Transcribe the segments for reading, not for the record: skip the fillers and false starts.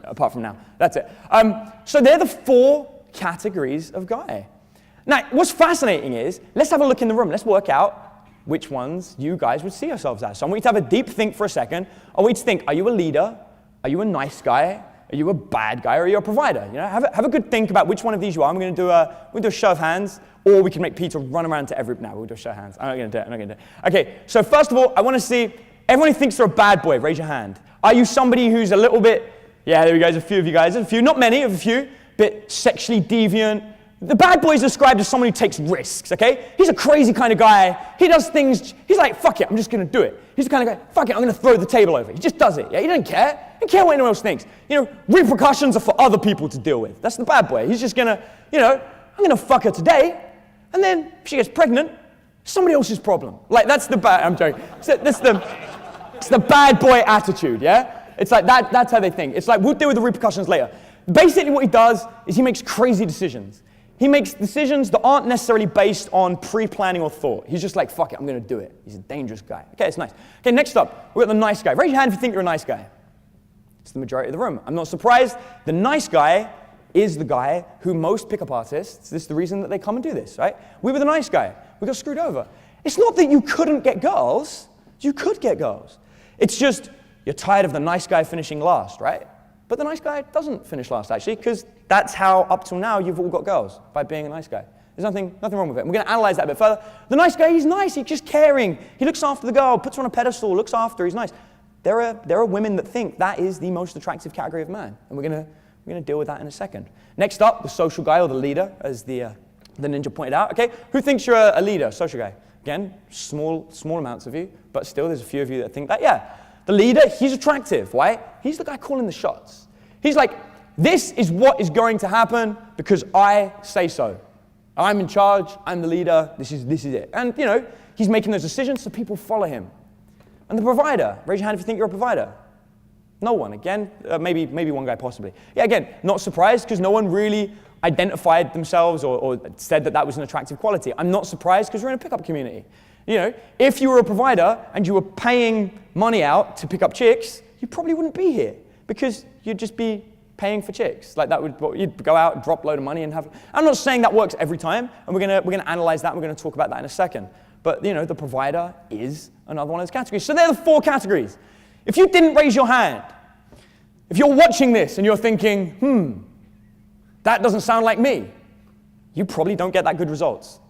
apart from now. That's it. So they're the 4 categories of guy. Now, what's fascinating is, let's have a look in the room. Let's work out which ones you guys would see yourselves as. So I want you to have a deep think for a second. I want you to think, are you a leader? Are you a nice guy? Are you a bad guy? Or are you a provider? You know, have a good think about which one of these you are. I'm going to do a show of hands, or we can make Peter run around to every... No, we'll do a show of hands. I'm not going to do it. Okay, so first of all, I want to see, everyone who thinks they're a bad boy, raise your hand. Are you somebody who's a little bit... Yeah, there we go, there's a few of you guys. There's a few, not many, a few. Bit sexually deviant. The bad boy is described as someone who takes risks, okay? He's a crazy kind of guy. He does things, he's like, fuck it, I'm just going to do it. He's the kind of guy, fuck it, I'm going to throw the table over. He just does it, yeah? He doesn't care. He doesn't care what anyone else thinks. You know, repercussions are for other people to deal with. That's the bad boy. He's just going to, you know, I'm going to fuck her today, and then if she gets pregnant, somebody else's problem. Like, that's the bad, I'm joking. It's the bad boy attitude, yeah? It's like, that's how they think. It's like, we'll deal with the repercussions later. Basically what he does is he makes crazy decisions. He makes decisions that aren't necessarily based on pre-planning or thought. He's just like, fuck it, I'm going to do it. He's a dangerous guy. Okay, it's nice. Okay, next up, we've got the nice guy. Raise your hand if you think you're a nice guy. It's the majority of the room. I'm not surprised. The nice guy is the guy who most pickup artists, this is the reason that they come and do this, right? We were the nice guy. We got screwed over. It's not that you couldn't get girls. You could get girls. It's just you're tired of the nice guy finishing last, right? But the nice guy doesn't finish last, actually, because that's how, up till now, you've all got girls, by being a nice guy. There's nothing wrong with it. And we're going to analyze that a bit further. The nice guy, he's nice. He's just caring. He looks after the girl, puts her on a pedestal, looks after her. He's nice. There are women that think that is the most attractive category of man. And we're going to deal with that in a second. Next up, the social guy, or the leader, as the ninja pointed out. Okay, who thinks you're a leader, social guy? Again, small amounts of you, but still there's a few of you that think that, yeah. The leader, he's attractive. Why? He's the guy calling the shots. He's like, this is what is going to happen because I say so. I'm in charge, I'm the leader, this is it. And, you know, he's making those decisions so people follow him. And the provider, raise your hand if you think you're a provider. No one, again, maybe one guy possibly. Yeah, again, not surprised because no one really identified themselves or said that was an attractive quality. I'm not surprised because we're in a pickup community. You know, if you were a provider and you were paying money out to pick up chicks, you probably wouldn't be here because you'd just be paying for chicks. Like you'd go out, drop a load of money and have. I'm not saying that works every time, and we're gonna analyze that. We're gonna talk about that in a second. But you know, the provider is another one of those categories. So they're the 4 categories. If you didn't raise your hand, if you're watching this and you're thinking, that doesn't sound like me, you probably don't get that good results.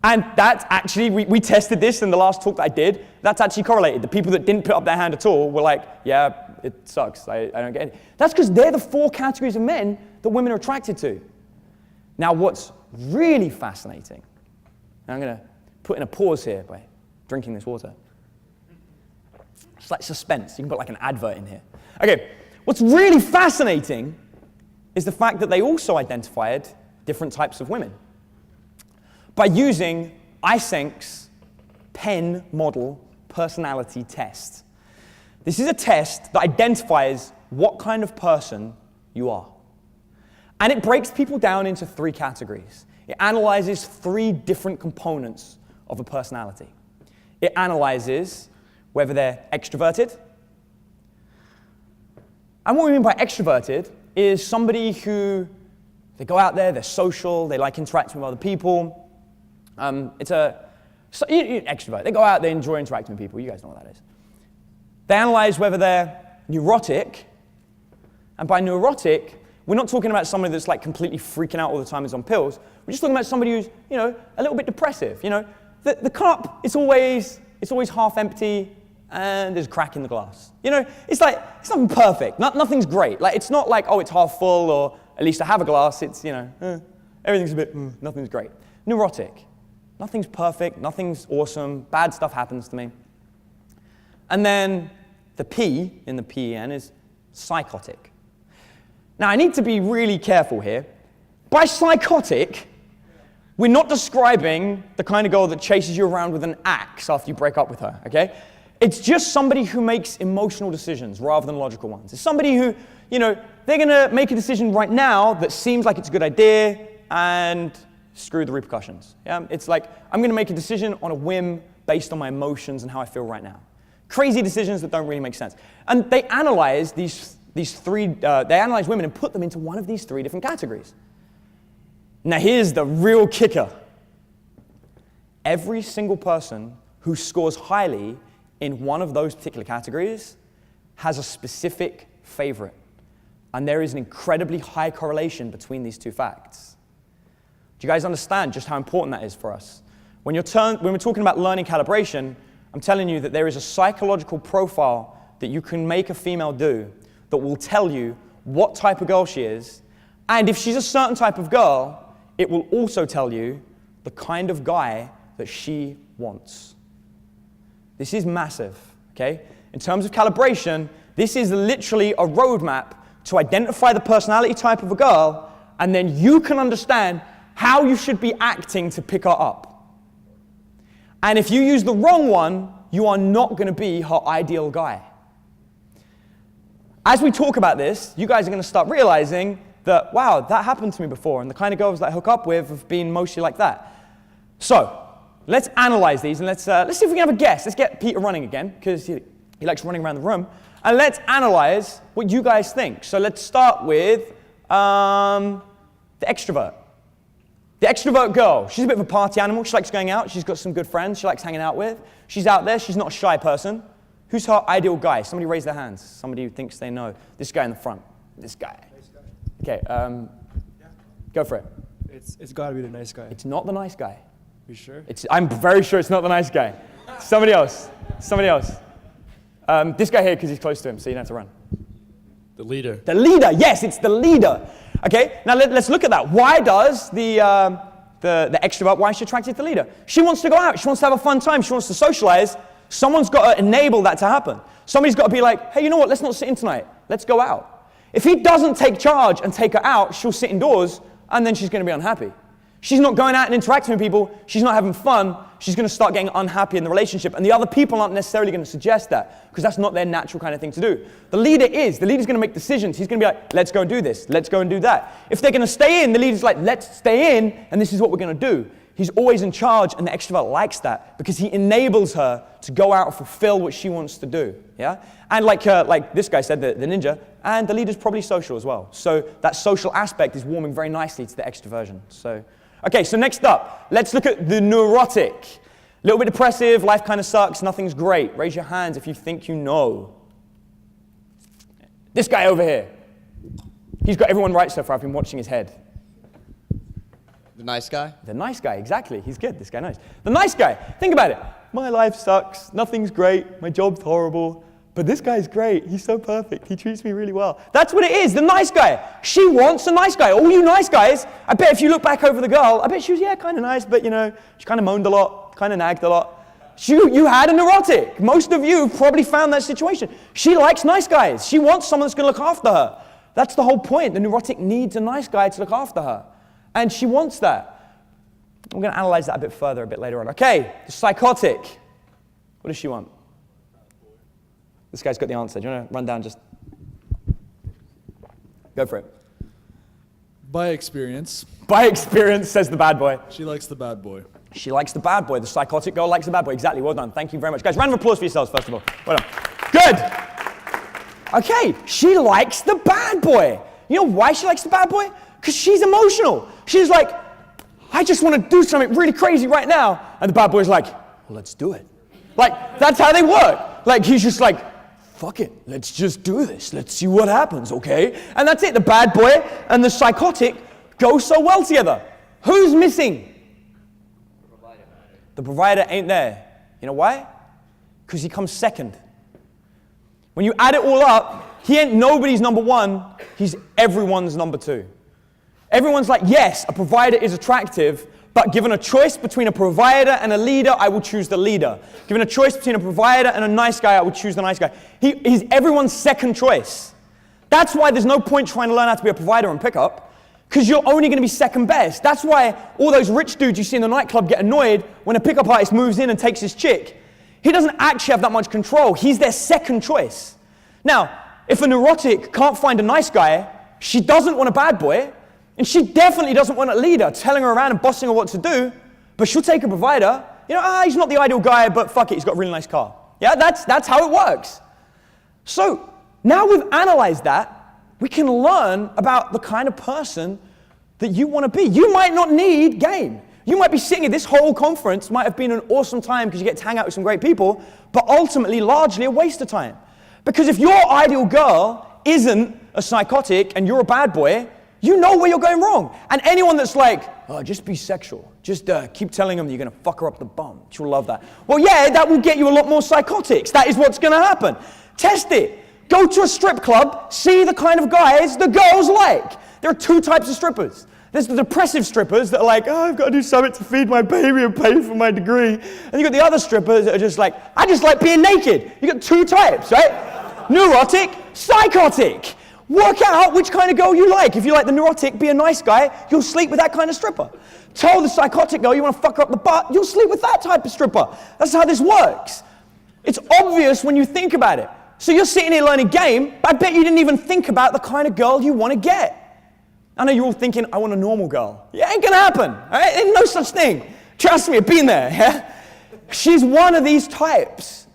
And that's actually, we tested this in the last talk that I did, that's actually correlated. The people that didn't put up their hand at all were like, yeah, it sucks, I don't get it. That's because they're the 4 categories of men that women are attracted to. Now what's really fascinating, and I'm going to put in a pause here by drinking this water. It's like suspense, you can put like an advert in here. Okay, what's really fascinating is the fact that they also identified different types of women by using Eysenk's pen model personality test. This is a test that identifies what kind of person you are. And it breaks people down into 3 categories. It analyzes 3 different components of a personality. It analyzes whether they're extroverted. And what we mean by extroverted is somebody who, they go out there, they're social, they like interacting with other people. Extrovert. They go out, they enjoy interacting with people. You guys know what that is. They analyze whether they're neurotic. And by neurotic, we're not talking about somebody that's like completely freaking out all the time, is on pills. We're just talking about somebody who's, you know, a little bit depressive. You know, the cup, it's always half empty, and there's a crack in the glass. You know, it's nothing perfect. Nothing's great. Like, it's not like, oh, it's half full, or at least I have a glass. It's, you know, everything's a bit, nothing's great. Neurotic. Nothing's perfect, nothing's awesome, bad stuff happens to me. And then the P in the PEN is psychotic. Now I need to be really careful here. By psychotic, we're not describing the kind of girl that chases you around with an axe after you break up with her, okay? It's just somebody who makes emotional decisions rather than logical ones. It's somebody who, you know, they're gonna make a decision right now that seems like it's a good idea and screw the repercussions. Yeah? It's like, I'm going to make a decision on a whim based on my emotions and how I feel right now. Crazy decisions that don't really make sense. And they analyze these they analyzed women and put them into one of these 3 different categories. Now here's the real kicker. Every single person who scores highly in one of those particular categories has a specific favorite. And there is an incredibly high correlation between these 2 facts. Do you guys understand just how important that is for us? When we're talking about learning calibration, I'm telling you that there is a psychological profile that you can make a female do that will tell you what type of girl she is. And if she's a certain type of girl, it will also tell you the kind of guy that she wants. This is massive, okay? In terms of calibration, this is literally a roadmap to identify the personality type of a girl, and then you can understand how you should be acting to pick her up. And if you use the wrong one, you are not going to be her ideal guy. As we talk about this, you guys are going to start realizing that, wow, that happened to me before, and the kind of girls that I hook up with have been mostly like that. So, let's analyze these, and let's see if we can have a guess. Let's get Peter running again, because he likes running around the room. And let's analyze what you guys think. So let's start with the extrovert. The extrovert girl, she's a bit of a party animal. She likes going out. She's got some good friends she likes hanging out with. She's out there. She's not a shy person. Who's her ideal guy? Somebody raise their hands. Somebody who thinks they know. This guy in the front. This guy. Nice guy. Okay, go for it. It's got to be the nice guy. It's not the nice guy. You sure? I'm very sure it's not the nice guy. Somebody else. Somebody else. This guy here, because he's close to him, so you don't have to run. The leader. The leader, yes, it's the leader. Okay, now let's look at that. Why does the extrovert, why is she attracted to the leader? She wants to go out, she wants to have a fun time, she wants to socialize. Someone's got to enable that to happen. Somebody's got to be like, hey, you know what, let's not sit in tonight, let's go out. If he doesn't take charge and take her out, she'll sit indoors, and then she's going to be unhappy. She's not going out and interacting with people, she's not having fun, she's going to start getting unhappy in the relationship, and the other people aren't necessarily going to suggest that, because that's not their natural kind of thing to do. The leader's going to make decisions. He's going to be like, let's go and do this, let's go and do that. If they're going to stay in, the leader's like, let's stay in, and this is what we're going to do. He's always in charge, and the extrovert likes that, because he enables her to go out and fulfill what she wants to do, yeah? And like this guy said, the ninja, and the leader's probably social as well. So that social aspect is warming very nicely to the extroversion. Okay, so next up, let's look at the neurotic. A little bit depressive, life kind of sucks, nothing's great. Raise your hands if you think you know. This guy over here. He's got everyone right so far. I've been watching his head. The nice guy? The nice guy, exactly. He's good, this guy knows. The nice guy, think about it. My life sucks, nothing's great, my job's horrible. But this guy's great, he's so perfect, he treats me really well. That's what it is, the nice guy. She wants a nice guy. All you nice guys, I bet if you look back over the girl, I bet she was, yeah, kind of nice, but you know, she kind of moaned a lot, kind of nagged a lot. You had a neurotic. Most of you probably found that situation. She likes nice guys. She wants someone that's going to look after her. That's the whole point. The neurotic needs a nice guy to look after her. And she wants that. We're going to analyze that a bit further a bit later on. Okay, the psychotic. What does she want? This guy's got the answer. Do you want to run down just... Go for it. By experience. By experience, says the bad boy. She likes the bad boy. She likes the bad boy. The psychotic girl likes the bad boy. Exactly. Well done. Thank you very much. Guys, round of applause for yourselves, first of all. Well done. Good. Okay, she likes the bad boy. You know why she likes the bad boy? Because she's emotional. She's like, I just want to do something really crazy right now. And the bad boy's like, well, let's do it. Like, that's how they work. Like, he's just like, fuck it, let's just do this. Let's see what happens, okay? And that's it. The bad boy and the psychotic go so well together. Who's missing? The provider ain't there. You know why? Because he comes second. When you add it all up, he ain't nobody's number one, he's everyone's number two. Everyone's like, yes, a provider is attractive, but given a choice between a provider and a leader, I will choose the leader. Given a choice between a provider and a nice guy, I would choose the nice guy. He's everyone's second choice. That's why there's no point trying to learn how to be a provider and pick up, because you're only going to be second best. That's why all those rich dudes you see in the nightclub get annoyed when a pickup artist moves in and takes his chick. He doesn't actually have that much control. He's their second choice. Now, if a neurotic can't find a nice guy, she doesn't want a bad boy, and she definitely doesn't want a leader telling her around and bossing her what to do, but she'll take a provider. You know, he's not the ideal guy, but fuck it, he's got a really nice car. Yeah, that's how it works. So, now we've analyzed that, we can learn about the kind of person that you want to be. You might not need game. You might be sitting at this whole conference, might have been an awesome time because you get to hang out with some great people, but ultimately largely a waste of time. Because if your ideal girl isn't a psychotic and you're a bad boy, you know where you're going wrong. And anyone that's like, oh, just be sexual. Just keep telling them that you're going to fuck her up the bum. She'll love that. Well, yeah, that will get you a lot more psychotics. That is what's going to happen. Test it. Go to a strip club, see the kind of guys the girls like. There are two types of strippers. There's the depressive strippers that are like, oh, I've got to do something to feed my baby and pay for my degree. And you got the other strippers that are just like, I just like being naked. You got two types, right? Neurotic, psychotic. Work out which kind of girl you like. If you like the neurotic, be a nice guy, you'll sleep with that kind of stripper. Tell the psychotic girl you want to fuck her up the butt, you'll sleep with that type of stripper. That's how this works. It's obvious when you think about it. So you're sitting here learning game, but I bet you didn't even think about the kind of girl you want to get. I know you're all thinking, I want a normal girl. Yeah, ain't gonna happen. Right? Ain't no such thing. Trust me, I've been there. Yeah? She's one of these types.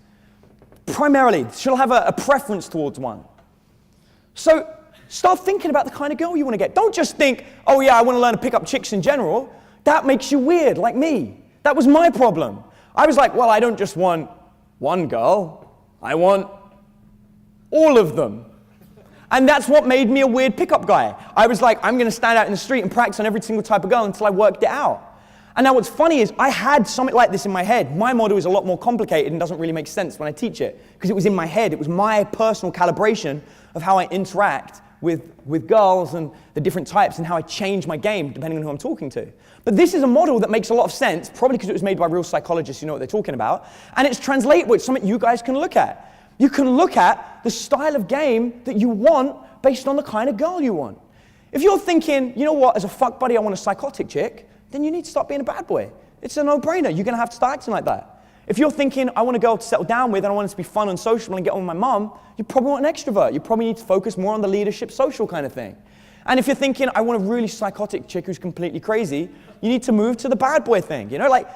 Primarily, she'll have a preference towards one. So start thinking about the kind of girl you want to get. Don't just think, oh yeah, I want to learn to pick up chicks in general. That makes you weird, like me. That was my problem. I was like, well, I don't just want one girl. I want all of them. And that's what made me a weird pickup guy. I was like, I'm going to stand out in the street and practice on every single type of girl until I worked it out. And now what's funny is I had something like this in my head. My model is a lot more complicated and doesn't really make sense when I teach it because it was in my head. It was my personal calibration of how I interact with girls and the different types and how I change my game depending on who I'm talking to. But this is a model that makes a lot of sense, probably because it was made by real psychologists who know what they're talking about. And it's translatable. It's something you guys can look at. You can look at the style of game that you want based on the kind of girl you want. If you're thinking, you know what, as a fuck buddy, I want a psychotic chick, then you need to start being a bad boy. It's a no-brainer. You're going to have to start acting like that. If you're thinking, I want a girl to settle down with and I want it to be fun and social and get on with my mom, you probably want an extrovert. You probably need to focus more on the leadership, social kind of thing. And if you're thinking, I want a really psychotic chick who's completely crazy, you need to move to the bad boy thing, you know, like,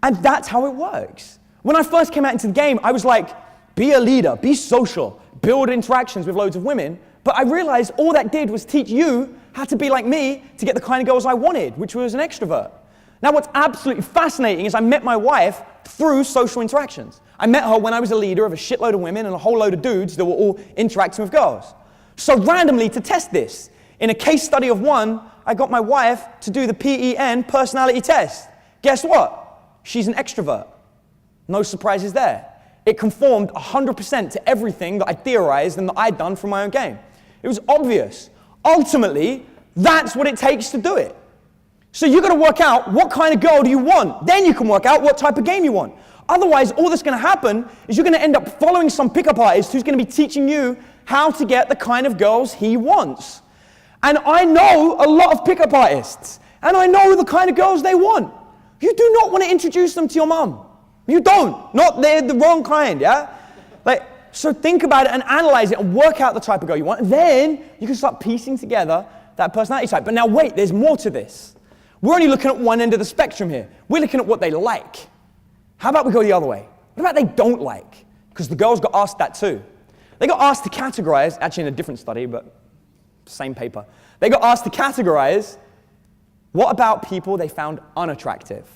and that's how it works. When I first came out into the game, I was like, be a leader, be social, build interactions with loads of women. But I realized all that did was teach you how to be like me to get the kind of girls I wanted, which was an extrovert. Now what's absolutely fascinating is I met my wife through social interactions. I met her when I was a leader of a shitload of women and a whole load of dudes that were all interacting with girls. So randomly to test this, in a case study of one, I got my wife to do the PEN personality test. Guess what? She's an extrovert. No surprises there. It conformed 100% to everything that I theorized and that I'd done from my own game. It was obvious. Ultimately, that's what it takes to do it. So you've got to work out what kind of girl do you want. Then you can work out what type of game you want. Otherwise, all that's going to happen is you're going to end up following some pickup artist who's going to be teaching you how to get the kind of girls he wants. And I know a lot of pickup artists, and I know the kind of girls they want. You do not want to introduce them to your mom. You don't. Not they're the wrong kind, yeah? Like, so think about it and analyze it and work out the type of girl you want. And then you can start piecing together that personality type. But now wait, there's more to this. We're only looking at one end of the spectrum here. We're looking at what they like. How about we go the other way? What about they don't like? Because the girls got asked that too. They got asked to categorize, actually in a different study, but same paper. They got asked to categorize what about people they found unattractive.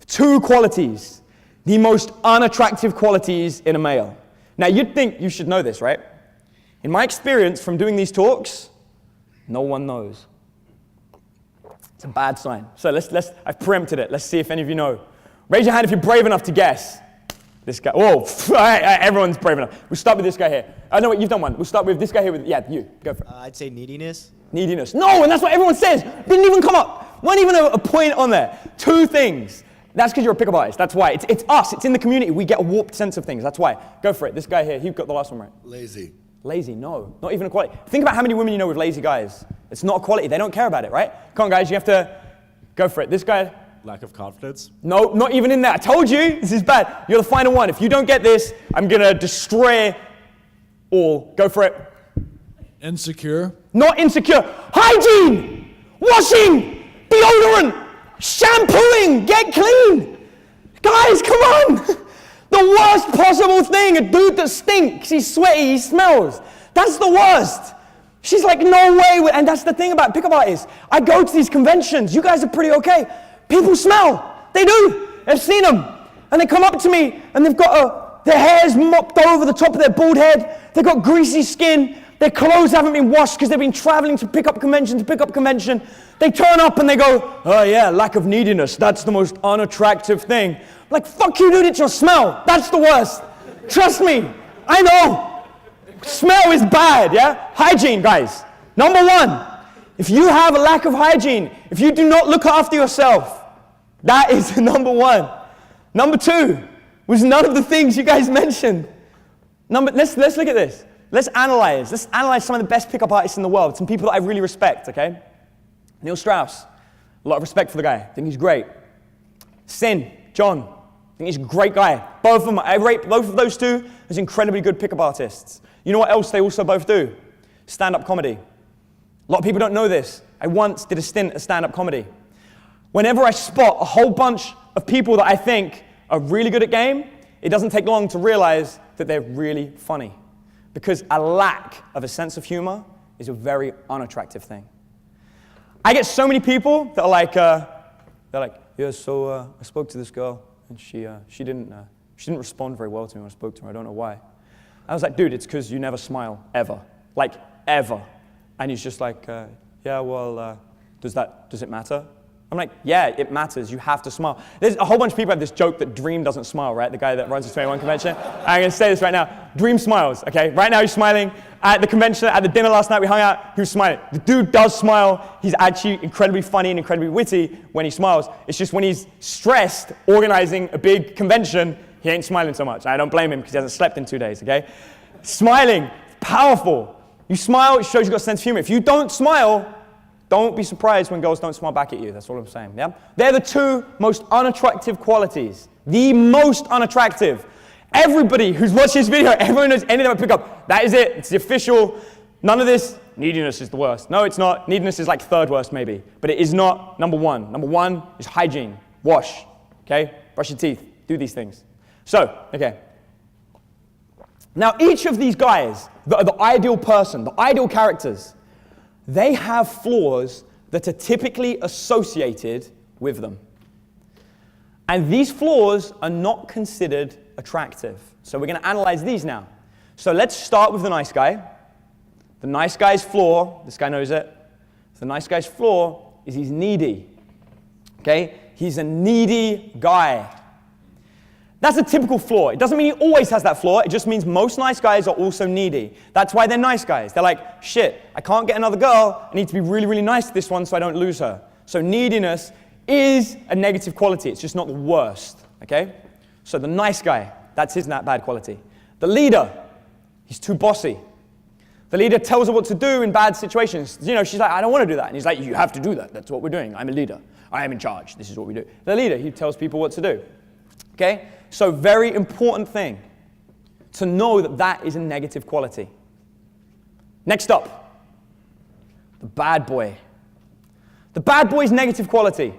Two qualities. The most unattractive qualities in a male. Now, you'd think you should know this, right? In my experience from doing these talks, no one knows. It's a bad sign. So I've preempted it. Let's see if any of you know. Raise your hand if you're brave enough to guess. This guy. Whoa, all right, everyone's brave enough. We'll start with this guy here. I know what you've done one. We'll start with this guy here. Yeah, you. Go for it. I'd say neediness. Neediness. No, and that's what everyone says. Didn't even come up. Weren't even a point on there. Two things. That's because you're a pickup artist. That's why. It's us. It's in the community. We get a warped sense of things. That's why. Go for it. This guy here, he got the last one right. Lazy. Lazy, no. Not even a quality. Think about how many women you know with lazy guys. It's not a quality. They don't care about it, right? Come on, guys. You have to go for it. This guy. Lack of confidence. No, not even in that. I told you. This is bad. You're the final one. If you don't get this, I'm going to destroy all. Go for it. Insecure. Not insecure. Hygiene. Washing. Deodorant. Shampooing. Get clean. Guys, come on. The the worst possible thing. A dude that stinks, he's sweaty, he smells. That's the worst. She's like, no way. And that's the thing about pickup artists. I go to these conventions. You guys are pretty okay. People smell. They do. I've seen them. And they come up to me and they've got their hair's mopped over the top of their bald head. They've got greasy skin. Their clothes haven't been washed because they've been traveling to pick up convention to pick up convention. They turn up and they go, oh yeah, lack of neediness. That's the most unattractive thing. I'm like, fuck you, dude, it's your smell. That's the worst. Trust me. I know. Smell is bad, yeah? Hygiene, guys. Number one, if you have a lack of hygiene, if you do not look after yourself, that is number one. Number two was none of the things you guys mentioned. Let's look at this. Let's analyze some of the best pickup artists in the world, some people that I really respect, okay? Neil Strauss, a lot of respect for the guy. I think he's great. Sin, John, I think he's a great guy. Both of them, I rate both of those two as incredibly good pickup artists. You know what else they also both do? Stand-up comedy. A lot of people don't know this. I once did a stint at stand-up comedy. Whenever I spot a whole bunch of people that I think are really good at game, it doesn't take long to realize that they're really funny. Because a lack of a sense of humor is a very unattractive thing. I get so many people that are like, yeah, so I spoke to this girl, and she didn't respond very well to me when I spoke to her. I don't know why. I was like, dude, it's because you never smile, ever. Like, ever. And he's just like, yeah, well, does it matter? I'm like, yeah, it matters. You have to smile. There's a whole bunch of people have this joke that Dream doesn't smile, right? The guy that runs the 21 convention. I'm going to say this right now. Dream smiles, okay? Right now he's smiling. At the convention, at the dinner last night we hung out, he was smiling. The dude does smile. He's actually incredibly funny and incredibly witty when he smiles. It's just when he's stressed organizing a big convention, he ain't smiling so much. I don't blame him because he hasn't slept in 2 days, okay? Smiling, powerful. You smile, it shows you've got a sense of humor. If you don't smile, don't be surprised when girls don't smile back at you. That's all I'm saying, yeah? They're the two most unattractive qualities. The most unattractive. Everybody who's watched this video, everyone knows anything about pickup. That is it. It's the official. None of this. Neediness is the worst. No, it's not. Neediness is like third worst maybe. But it is not number one. Number one is hygiene. Wash. Okay? Brush your teeth. Do these things. So, okay. Now, each of these guys, the ideal person, the ideal characters, they have flaws that are typically associated with them. And these flaws are not considered attractive. So we're going to analyze these now. So let's start with the nice guy. The nice guy's flaw, this guy knows it. The nice guy's flaw is he's needy. Okay? He's a needy guy. That's a typical flaw. It doesn't mean he always has that flaw. It just means most nice guys are also needy. That's why they're nice guys. They're like, shit, I can't get another girl. I need to be really, really nice to this one so I don't lose her. So neediness is a negative quality. It's just not the worst. Okay? So the nice guy, that's his bad quality. The leader, he's too bossy. The leader tells her what to do in bad situations. You know, she's like, I don't want to do that. And he's like, you have to do that. That's what we're doing. I'm a leader. I am in charge. This is what we do. The leader, he tells people what to do. Okay? So very important thing to know that that is a negative quality. Next up, the bad boy. The bad boy's negative quality.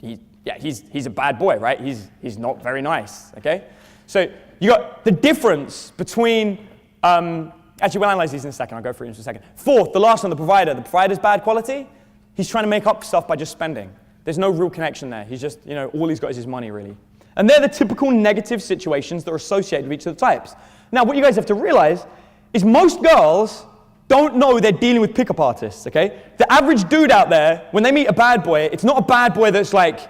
He's a bad boy, right? He's not very nice, okay? So you got the difference between, actually we'll analyze these in a second, I'll go through it in a second. Fourth, the last one, the provider. The provider's bad quality, he's trying to make up stuff by just spending. There's no real connection there. He's just, all he's got is his money, really. And they're the typical negative situations that are associated with each of the types. Now, what you guys have to realize is most girls don't know they're dealing with pickup artists, okay? The average dude out there, when they meet a bad boy, it's not a bad boy that's like,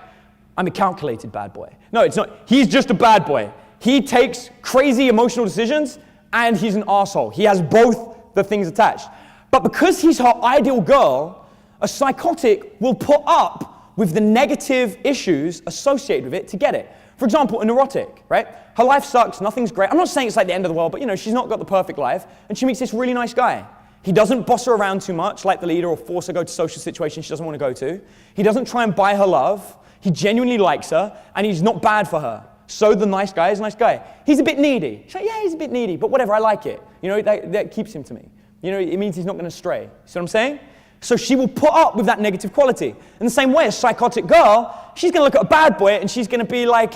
I'm a calculated bad boy. No, it's not. He's just a bad boy. He takes crazy emotional decisions, and he's an asshole. He has both the things attached. But because he's her ideal girl, a psychotic will put up with the negative issues associated with it to get it. For example, a neurotic, right? Her life sucks, nothing's great. I'm not saying it's like the end of the world, but she's not got the perfect life, and she meets this really nice guy. He doesn't boss her around too much like the leader or force her to go to social situations she doesn't want to go to. He doesn't try and buy her love. He genuinely likes her, and he's not bad for her. So the nice guy is a nice guy. He's a bit needy. She's like, yeah, he's a bit needy, but whatever, I like it. That keeps him to me. It means he's not going to stray. See what I'm saying? So she will put up with that negative quality. In the same way, a psychotic girl, she's going to look at a bad boy and she's going to be like,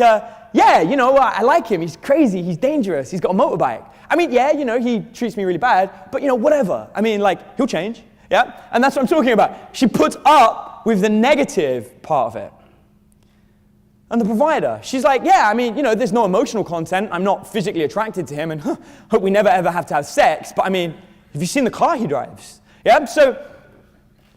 yeah, you know, I like him. He's crazy. He's dangerous. He's got a motorbike. I mean, yeah, you know, he treats me really bad, but, you know, whatever. I mean, like, he'll change. Yeah? And that's what I'm talking about. She puts up with the negative part of it. And the provider, she's like, yeah, I mean, you know, there's no emotional content. I'm not physically attracted to him, and hope we never ever have to have sex. But I mean, have you seen the car he drives? Yeah? So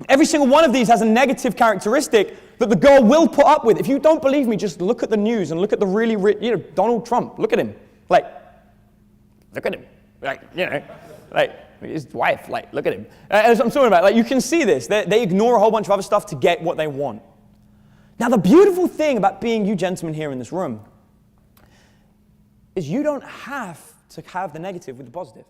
every single one of these has a negative characteristic that the girl will put up with. If you don't believe me, just look at the news and look at the really rich, you know, Donald Trump. Look at him. Like, look at him. Like, you know, like his wife. Like, look at him. That's what I'm talking about. Like, you can see this. They ignore a whole bunch of other stuff to get what they want. Now, the beautiful thing about being you gentlemen here in this room is you don't have to have the negative with the positive.